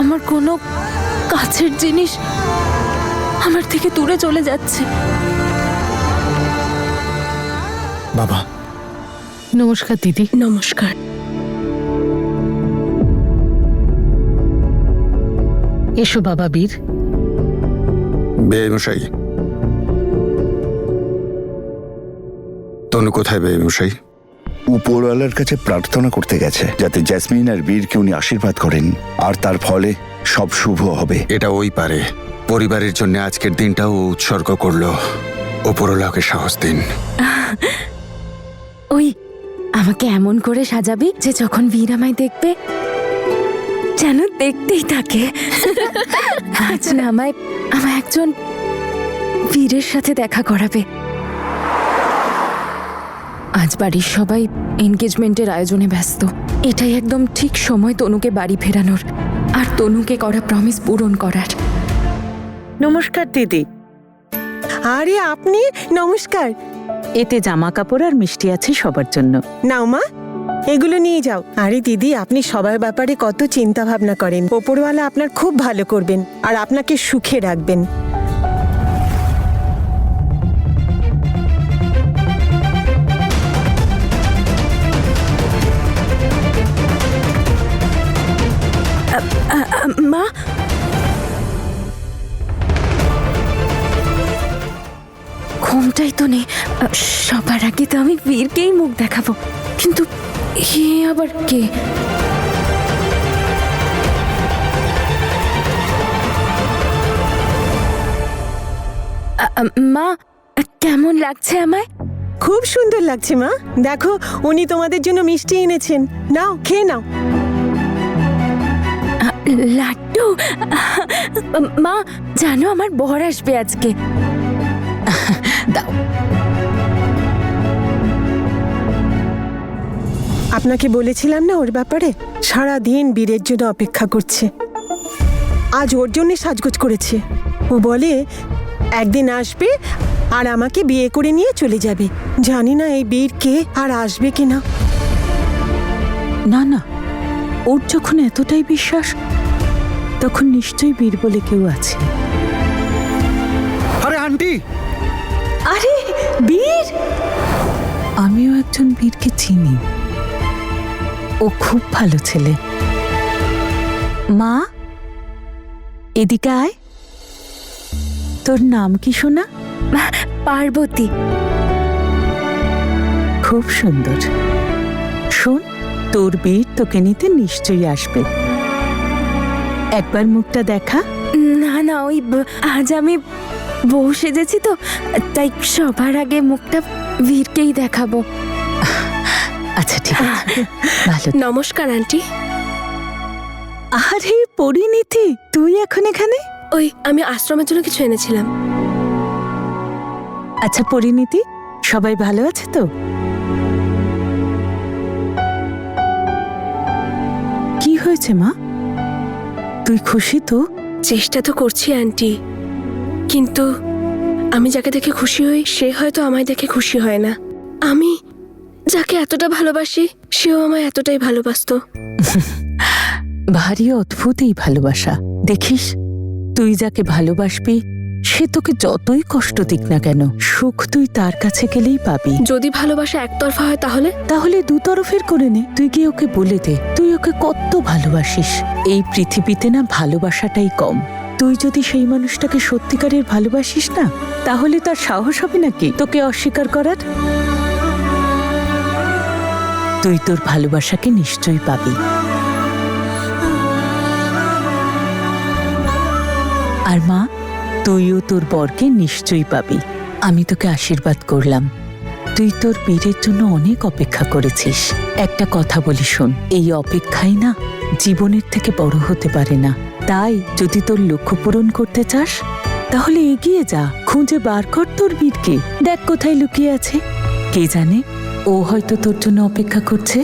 আমার কোনো কাছের জিনিস আমার থেকে দূরে চলে যাচ্ছে। বাবা। নমস্কার দিদি। নমস্কার। এসো বাবা বীর। বেমশাই, তনু কোথায় বেমশাই? উপরওয়ালার কাছে প্রার্থনা করতে গেছে যাতে জেসমিন আর বীরকে উনি আশীর্বাদ করেন, আর তার ফলে সব শুভ হবে। এটা ওই পারে। পরিবারের জন্য আজকের দিনটাও উৎসর্গ করলো। উপরওয়ালাকে সাহস দিন। ওই আমাকে এমন করে সাজাবি যে যখন বীর আমায় দেখবে যেন দেখতেই থাকে। আজ না আমায় একজন বীরের সাথে দেখা করাবে। আজ বাড়ির সবাই এনগেজমেন্টের আয়োজনে ব্যস্ত। এটাই একদম ঠিক সময় তনুকে বাড়ি ফেরানোর আর তনুকে করা প্রমিস পূরণ করার। নমস্কার দিদি। আরে আপনি? নমস্কার। এতে জামা কাপড় আর মিষ্টি আছে সবার জন্য। নাও মা, এগুলো নিয়ে যাও। আরে দিদি, আপনি সবার ব্যাপারে কত চিন্তা ভাবনা করেন। ওপরওয়ালা আপনার খুব ভালো করবেন আর আপনাকে সুখে রাখবেন। মা, ঘুমটাই তো নেই। সবার আগে তো আমি বীরকেই মুখ দেখাবো, কিন্তু এ আবার কে? মা, কেমন লাগছে আমায়? খুব সুন্দর লাগছে মা। দেখো, উনি তোমাদের জন্য মিষ্টি এনেছেন। নাও, খেয়ে নাও। লাড্ডু? মা জানো আমার বর আসবে আজকে। দাও। আপনাকে বলেছিলাম না ওর ব্যাপারে? সারা দিন বীরের জন্য অপেক্ষা করছে। আজ ওর জন্য সাজগোজ করেছে। ও বলে একদিন আসবে আর আমাকে বিয়ে করে নিয়ে চলে যাবে। জানি না এই বীর কে আর আসবে কিনা। না না, ওর যখন এতটাই বিশ্বাস, তখন নিশ্চয়ই বীর বলে কেউ আছে। আরে আন্টি! আরে বীর! আমিও একজন বীরকে চিনি। ও খুব ভালো ছেলে। মা, এদিকে আয়। তোর নাম কি সোনা? পার্বতী। খুব সুন্দর। শোন, তোর বীর তোকে নিতে নিশ্চয়ই আসবে। একবার মুখটা দেখা। না না, ওই আজ আমি বউ সেজেছি তো, তাই সবার আগে মুখটা বীরকেই দেখাবো। আচ্ছা ঠিক আছে, ভালো। নমস্কার আন্টি। আরে পরিণীতি, তুই এখন এখানে? ওই আমি আশ্রমের জন্য কিছু এনেছিলাম। আচ্ছা পরিণীতি, সবাই ভালো আছে তো? কি হয়েছে মা? তুই খুশি তো? চেষ্টা তো করছি আন্টি, কিন্তু আমি যাকে দেখে খুশি হই সে হয়তো আমায় দেখে খুশি হয় না। আমি যাকে এতটা ভালোবাসি সেও আমায় এতটাই ভালোবাসতো। ভারী অদ্ভুত এই ভালোবাসা। দেখিস, তুই যাকে ভালোবাসবি সে তোকে যতই কষ্ট দিক না কেন, সুখ তুই তার কাছে গেলেই পাবি। যদি ভালোবাসা একতরফা হয় তাহলে? তাহলে দুতরফের করে নে। তুই গিয়ে ওকে বলে দে তুই ওকে কত ভালোবাসিস। এই পৃথিবীতে না ভালোবাসাটাই কম। তুই যদি সেই মানুষটাকে সত্যিকারের ভালোবাসিস না, তাহলে তার সাহস হবে নাকি তোকে অস্বীকার করার? তুই তোর ভালোবাসাকে নিশ্চয়ই পাবি। আর মা, তুইও তোর বরকে নিশ্চয়ই পাবি। আমি তোকে আশীর্বাদ করলাম। তুই তোর বীরের জন্য অনেক অপেক্ষা করেছিস। একটা কথা বলি শোন, এই অপেক্ষাই না জীবনের থেকে বড় হতে পারে না। তাই যদি তোর লক্ষ্য পূরণ করতে চাস, তাহলে এগিয়ে যা, খুঁজে বার কর তোর বীরকে। দেখ কোথায় লুকিয়ে আছে। কে জানে, ও হয়তো তোর জন্য অপেক্ষা করছে।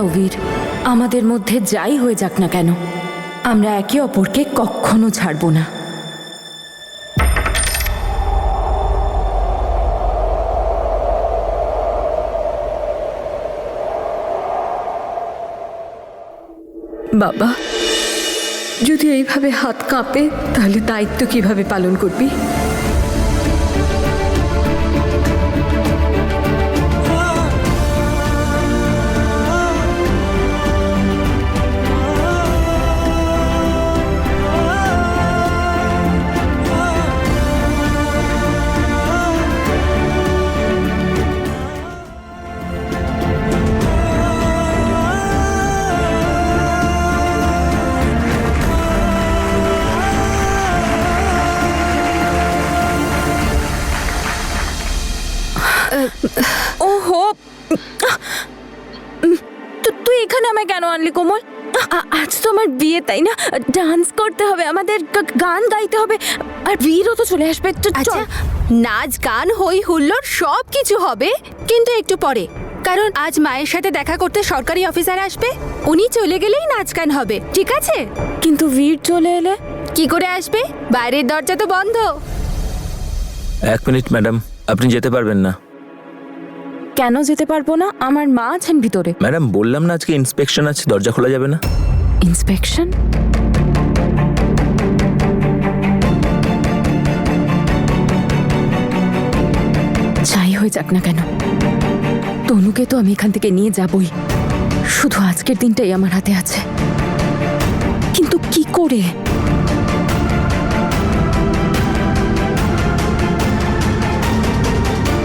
যাও বীর, আমাদের মধ্যে যাই হয়ে যাক না কেন, আমরা একে অপরকে কখনো ছাড়বো না। বাবা, যদি এইভাবে হাত কাঁপে তাহলে দায়িত্ব কিভাবে পালন করবি? ওহো, তুই এখানে আমায় কেন আনলি কোমল? আজ তো আমার বিয়ে, তাই না? ডান্স করতে হবে, আমাদের গান গাইতে হবে, আর বীরও তো চলে আসবে। আচ্ছা, নাচ গান হই হুল্লোড় সব কিছু হবে, কিন্তু একটু পরে, কারণ আজ মায়ের সাথে দেখা করতে সরকারি অফিসার আসবে। উনি চলে গেলেই নাচ গান হবে, ঠিক আছে? কিন্তু বীর চলে এলে কি করে আসবে? বাইরের দরজা তো বন্ধ। 1 মিনিট ম্যাডাম, আপনি যেতে পারবেন না। কেন যেতে পারবো না? আমার মা আছেন ভিতরে। ম্যাডাম, বললাম না আজকে ইন্সপেকশন আছে, দরজা খোলা যাবে না। ইন্সপেকশন? যাই হয়ে যাক না কেন, তনুকে তো আমি এখান থেকে নিয়ে যাবই। শুধু আজকের দিনটাই আমার হাতে আছে, কিন্তু কি করে?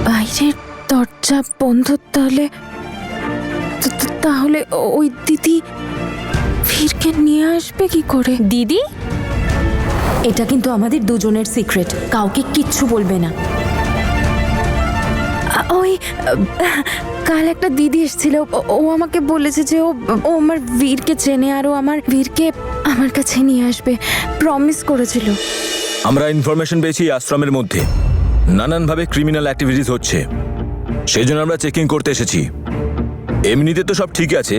বাইরের দরজা বন্ধ, তাহলে ওই দিদি বীরকে নিয়ে আসবে কি করে? দিদি, এটা কিন্তু আমাদের দুজনের সিক্রেট, কাউকে কিচ্ছু বলবে না। ওই কাল একটা দিদি এসেছিল, ও আমাকে বলেছে যে ও আমার বীরকে চেনে, আর ও আমার বীরকে আমার কাছে নিয়ে আসবে, প্রমিস করেছিল। আমরা ইনফরমেশন পেয়েছি এই আশ্রমের মধ্যে নানানভাবে ক্রিমিনাল অ্যাক্টিভিটিস হচ্ছে, সেই জন্য আমরা চেকিং করতে এসেছি। এমনিতে তো সব ঠিক আছে,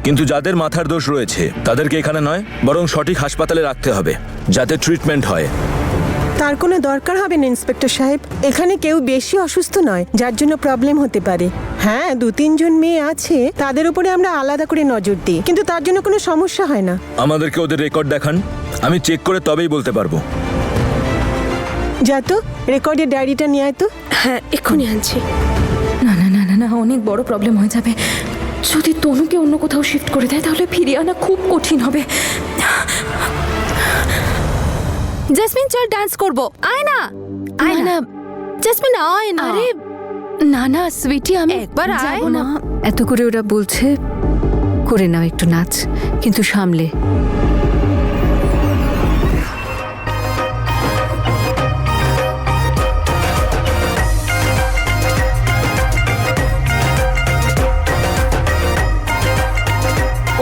কিন্তু যাদের মাথার দোষ রয়েছে তাদেরকে এখানে নয়, বরং সঠিক হাসপাতালে রাখতে হবে, যাতে ট্রিটমেন্ট হয়। তার কোনো দরকার হবে না ইন্সপেক্টর সাহেব। এখানে কেউ বেশি অসুস্থ নয় যার জন্য প্রবলেম হতে পারে। হ্যাঁ, 2-3 জন মেয়ে আছে, তাদের উপরে আমরা আলাদা করে নজর দিই, কিন্তু তার জন্য কোনো সমস্যা হয় না। আমাদেরকে ওদের রেকর্ড দেখান, আমি চেক করে তবেই বলতে পারবো। যা তো, রেকর্ডের ডায়েরিটা নিয়ে আয় তো। হ্যাঁ, এক্ষুনি আনছি। না না না না না, অনেক বড় প্রবলেম হয়ে যাবে। যদি তনুকে অন্য কোথাও শিফট করে দেয় তাহলে ফিরিয়ে আনা খুব কঠিন হবে। জেসমিন, চল ডান্স করব। আয় না, আয় না জেসমিন, আয় না। আরে না না সুইটি, আমি একবার আয় যাবো না। এত করে ওরা বলছে, করে নাও একটু নাচ, কিন্তু সামলে।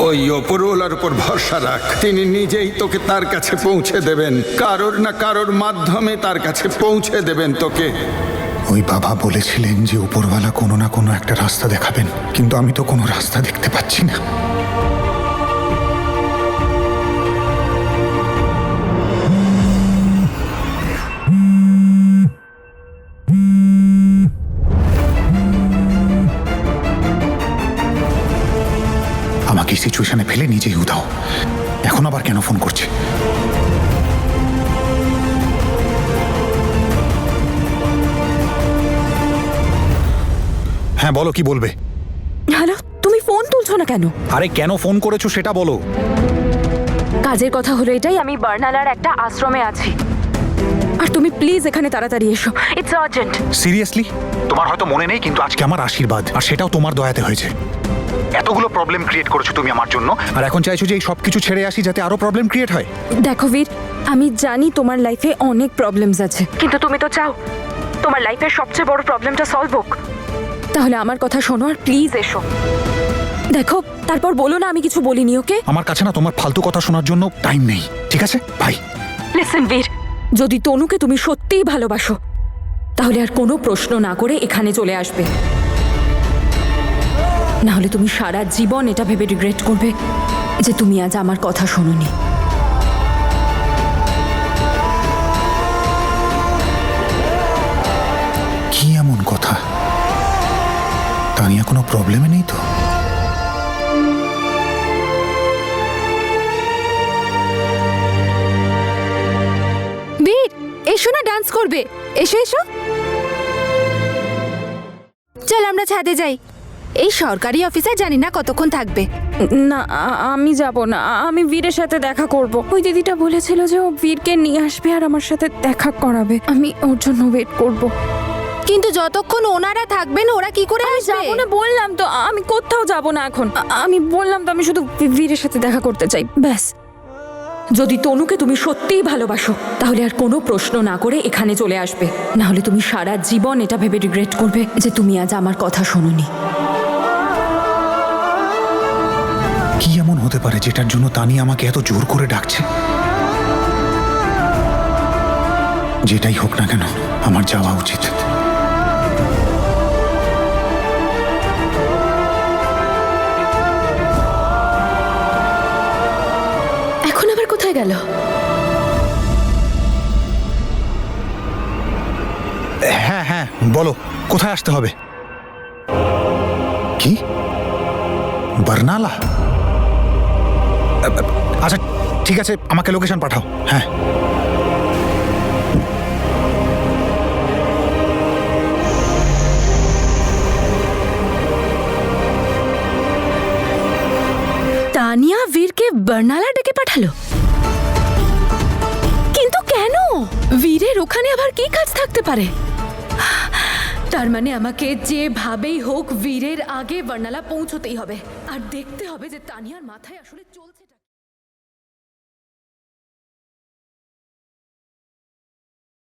ওই ওপরওয়ালার উপর ভরসা রাখ, তিনি নিজেই তোকে তার কাছে পৌঁছে দেবেন, কারোর না কারোর মাধ্যমে তার কাছে পৌঁছে দেবেন তোকে। ওই বাবা বলেছিলেন যে উপরওয়ালা কোনো না কোনো একটা রাস্তা দেখাবেন, কিন্তু আমি তো কোনো রাস্তা দেখতে পাচ্ছি না। আমাকে এই সিচুয়েশনে ফেলে নিজেই উধাও। এখন আবার কেন ফোন করছে? হ্যাঁ বলো, কি বলবে? হ্যালো, তুমি ফোন তুলছো না কেন? আরে কেন ফোন করেছো সেটা বলো। কাজের কথা হলো এটাই, আমি বার্নালার একটা আশ্রমে আছি, আর তুমি প্লিজ এখানে তাড়াতাড়ি এসো, ইটস আর্জেন্ট। সিরিয়াসলি? তোমার হয়তো মনে নেই, কিন্তু আজকে আমার আশীর্বাদ, আর সেটাও তোমার দয়াতে হয়েছে। এতগুলো প্রবলেম ক্রিয়েট করেছো তুমি আমার জন্য, আর এখন চাইছো যে এই সব কিছু ছেড়ে আসি যাতে আরো প্রবলেম ক্রিয়েট হয়। দেখো বীর, আমি জানি তোমার লাইফে অনেক প্রবলেমস আছে, কিন্তু তুমি তো চাও তোমার লাইফের সবচেয়ে বড় প্রবলেমটা সলভ হোক। তাহলে আমার কথা শোনো আর প্লিজ এসো। দেখো, তারপর বলো না আমি কিছু বলিনি, ওকে? আমার কাছে না তোমার ফালতু কথা শোনার জন্য টাইম নেই, ঠিক আছে? বাই। লিসেন বীর, যদি তনুকে তুমি সত্যিই ভালোবাসো তাহলে আর কোনো প্রশ্ন না করে এখানে চলে আসবে, না হলে তুমি সারা জীবন এটা ভেবে রিগ্রেট করবে যে তুমি আজ আমার কথা শোনোনি। কি এমন কথা? তানিয়া কোনো প্রবলেমে নেই তো? বীর, এসো না, ডান্স করবে। এসো এসো, চল আমরা ছাদে যাই। এই সরকারি অফিসার জানি না কতক্ষণ থাকবে। না, আমি যাব না। আমি বীরের সাথে দেখা করব। ওই দিদিটা বলেছিল যে ও বীরকে নিয়ে আসবে আর আমার সাথে দেখা করাবে। আমি ওর জন্য ওয়েট করব। কিন্তু যতক্ষণ ওনারা থাকবেন ওরা কি করে আমি আসবে? যাব না বললাম তো, আমি কোথাও যাব না এখন। আমি বললাম তো, আমি শুধু বীরের সাথে দেখা করতে চাই, ব্যাস। যদি তনুকে তুমি সত্যিই ভালোবাসো তাহলে আর কোনো প্রশ্ন না করে এখানে চলে আসবে, না হলে তুমি সারা জীবন এটা ভেবে রিগ্রেট করবে যে তুমি আজ আমার কথা শোনোনি। কি এমন হতে পারে যেটার জন্য তানিয়া আমাকে এত জোর করে ডাকছে? যেটাই হোক না কেন, আমার যাওয়া উচিত। এখন আবার কোথায় গেল? হ্যাঁ হ্যাঁ, বলো কোথায় আসতে হবে? কি বার্নালা? আচ্ছা ঠিক আছে, আমাকে লোকেশন পাঠাও। হ্যাঁ, তানিয়া বীরকে বার্নালা ডেকে পাঠালো, কিন্তু কেন? বীরের ওখানে আবার কি কাজ থাকতে পারে? তার মানে আমাকে যেভাবেই হোক বীরের আগে বার্নালা পৌঁছতেই হবে আর দেখতে হবে যে তানিয়ার মাথায় আসলে চলছে।